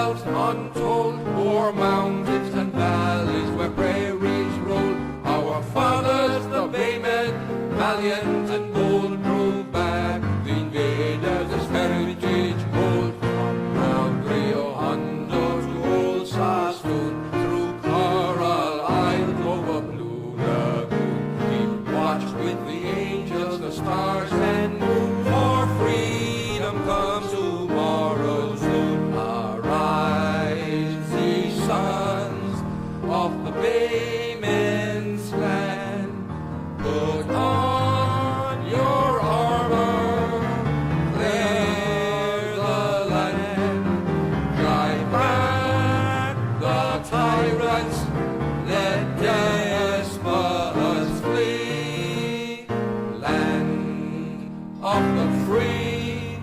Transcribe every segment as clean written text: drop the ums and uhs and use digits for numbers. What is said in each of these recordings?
wealth untold, o'er mountains and valleys where prairies roll. Our fathers, the baymen, valiant and bold, drove back the invaders as heritage hold. From Mount Rio Hondo to Old Sassoon, through Coral Isle over Blue Lagoon, keep watch with the angels, the stars and moon, for freedom comes tomorrow soon. Arise, ye sons of the Baymen's land, put on your armor, clear the land, drive back the tyrants, let despots flee. Land of the free,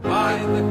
by the